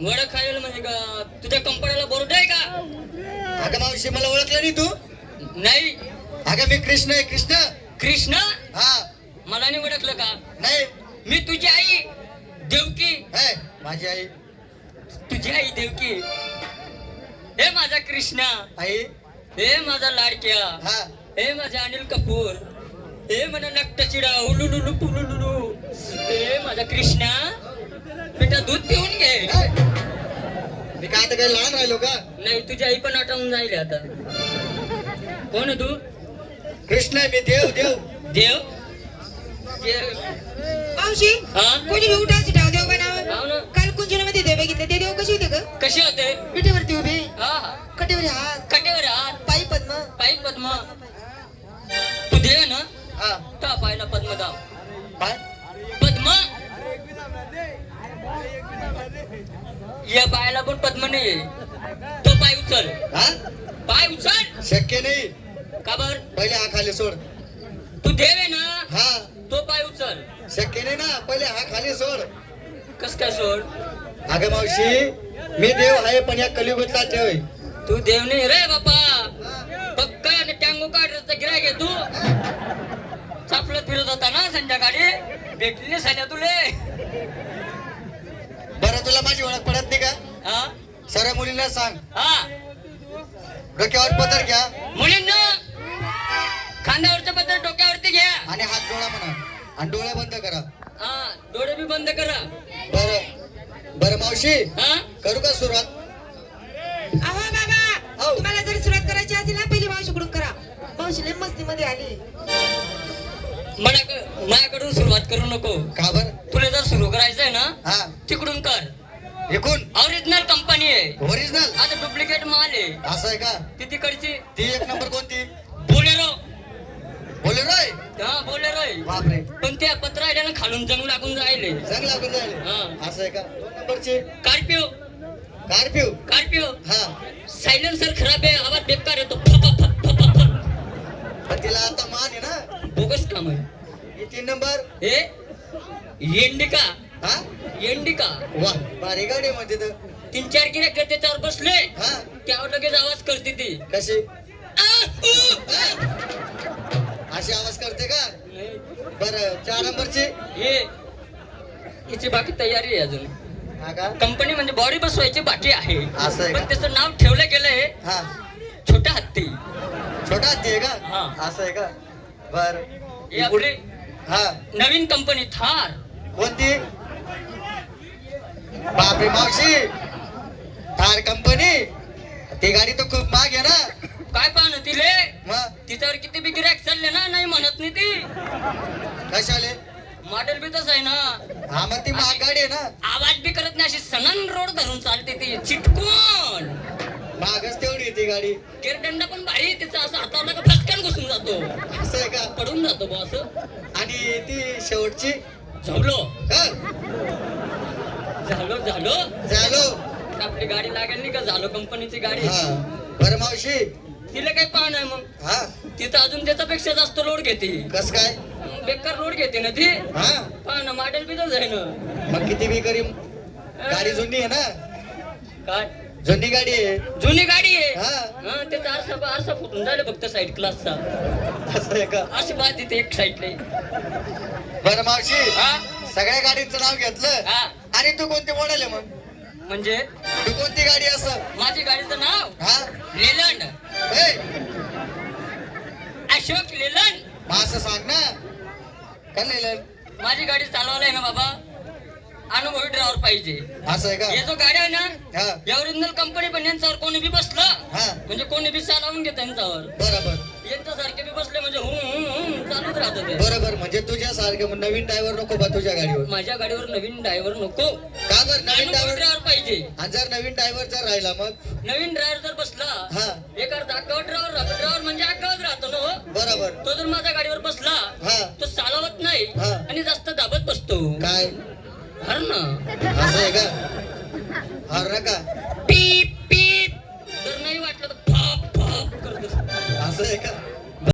वडा खायला म्हणजे का तुझ्या कंपनीला बोर्ड आहे का? अगं मावशी मला ओळखलं नाही तू? नाही. अगं मी कृष्ण आहे, कृष्ण. कृष्ण? हा. मला नाही ओळखलं का? नाही. मी तुझी आई देवकी. माझी आई. तुझी आई देवकी. हे माझा कृष्णा. आई. हे माझा लाडक्या. हा. हे माझा अनिल कपूर. हे माझा नक्टचिडा उलुलुलु पुलुलुलु. हे माझा कृष्णा. बेटा दूध पिऊन घे. मी काय आता काही लहान राहिलो का? नाही, तुझी आई पण आठवून जाईल आता. कोण आहे तू? कृष्ण आहे मी. देव देव देव. मावशी हा कोणी उठायचं ठेव देव बनावं. हो ना. काल कुंजनामध्ये देव बघितले ते देव कसे होते ग? कसे होते? विटेवरती उभे, हा हा. कटेवर हात, कटेवर हात, पायी पद्म. पायी पद्म. तू देव ना? हा. का पाहिला पद्म दाव? काय? पद्म. या पायाला पण पद्म नाहीये. तो पाय उचल. हा. पाय उचल. शक्य नाही. का बर? पहिले हा खाली सोड. तू देव आहे ना? हा. तो पाय उचल. शक्य नाही ना. पहिले हा खाली सोड. कस काय सोड? अगं मावशी मी देव आहे पण या कलियुगातला देव आहे. तू देव नाही रे बापा. पक्का आणि टँगो काढायचा गिराय तू. चापलत फिरत होता ना संध्याकाळी. भेटली साल्या तुले. बरं तुला माझी ओळख पडत नाही का? हा सर्व मुलींना सांग. हा. डोक्यावर पदर घ्या मुलींना खांद्यावरचं पत्र डोक्यावरती घ्या आणि हात जोडा म्हणा आणि डोळे बंद करा. हा. डोळे बी बंद करा. बरं बरं मावशी हा. करू का सुरुवात? अहो बाबा, हो. तुम्हाला जर सुरुवात करायची असेल ना पहिली मावशीकडून करा. मावशी लय मस्ती मध्ये आली. माझ्याकडून सुरुवात करू नको. का बर? तुला जर सुरू करायचंय ना हा. तिकडून कर. एकूण ओरिजिनल कंपनी आहे. ओरिजिनल आता डुप्लिकेट माल आहे. असं आहे का? ती तिकडची ती एक नंबर कोणती? बोलेरो. बोलेरो आहे. हा बोलेरो आहे. बापरे. पण त्या पत्र आयड्याला खालून जंग लागून जायले. जंग लागून जायले. हा. असं आहे का? दोन नंबरची कार्पिओ. कार्पिओ. कार्पिओ. हा. सायलेन्सर खराब आहे. आवाज बेकार येतो. फप फप फप फप. पण तिला आता मान आहे ना. बोगस काम आहे. ही तीन नंबर. हे एंडिका. हा. एंडिका. वा भारी गाडी आहे म्हणजे तर. 3-4 गिऱ्हाईक त्याच्यावर बसले हा. त्यावर लगेच आवाज करते ती. कशी? आ, उ, आ. अशी आवाज करते का? बरं 4 नंबरची. हे हिची बाकी तयारी आहे अजून. हा का? कंपनी म्हणजे बॉडी बसवायची बाकी आहे. असं आहे पण का? त्याचं नाव ठेवलं गेलंय हा. छोटा हत्ती. छोटा हत्ती आहे का? हा. असं आहे का? बर. ही आपली हा. नवीन कंपनी थार. कोणती? बापरे मावशी थार कंपनी. ती गाडी तर खूप महाग आहे ना. काय पाहणं तिले. मग तिच्यावर किती बी गिऱ्हाईक चालले ना नाही म्हणत नाही ती. कशाले? मॉडेल बी तसं आहे ना. हा मग ती महाग गाडी आहे ना. आवाज बी करत नाही. अशी सनन रोड धरून चालते ती चिटकून. महागच तेवढी आहे ती गाडी. गिरदंडा पण भारी आहे तिचा. असं हातावर का फटकन घुसून जातो. असं आहे का? पडून जातो बॉ असं. आणि ती शेवटची झालो हा? झालो झालो. झालो. आपली गाडी लागेल नाही का? झालो कंपनीची गाडी. हा. बरं मावशी तिला काही पाहणं आहे मग. हा. तिथं अजून त्याच्यापेक्षा जास्त लोड घेते. कस काय? बेकार लोड घेते ना ती. हा. पाहणं मॉडेल बी तसं आहे ना. मग किती बी करी गाडी जुनी आहे ना. काय जुनी गाडी आहे. जुनी गाडी आहे. हा. हा त्याचा आरसा फुटून झालं फक्त साईड क्लासचा. असं आहे का? अशी बात येते एक साईडला. बरं मावशी हा. सगळ्या गाडीचं नाव घेतलं. हा. आणि तू कोणती मॉडेल आहे मग? म्हणजे तू कोणती गाडी असं? माझी गाडीचं नाव हा. लेलंड. ए, अशोक लेलंड. मग असं सांग ना. का लिहिलं? माझी गाडी चालवायला आहे ना बाबा अनुभवी ड्रायव्हर पाहिजे. असं आहे का? हे जो गाडी आहे ना हा. या ओरिजिनल कंपनी पण यांच्यावर कोणी बी बसलं हा. म्हणजे कोणी बी चालवून घेत यांच्यावर. बरोबर यांच्यासारखे बी बसले म्हणजे चालूच राहत ते. बरोबर. म्हणजे तुझ्या सारखं नवीन ड्रायव्हर नको बा तुझ्या गाडीवर. माझ्या गाडीवर नवीन ड्रायव्हर नको. का बरं? नवीन अनुभवी ड्रायव्हर. ड्रायव्हर पाहिजे. आणि जर नवीन ड्रायव्हर जर राहिला मग? नवीन ड्रायव्हर जर बसला हा. एक अर्धा अक्कावत ड्रायव्हर राहतो. ड्रायव्हर म्हणजे अक्कावत राहतो ना हो. बरोबर. तो जर माझ्या गाडीवर बसला हा. तो चालवत नाही हा. आणि जास्त दाबत बसतो. काय? हर ना असं आहे का? हर का? पीप पीप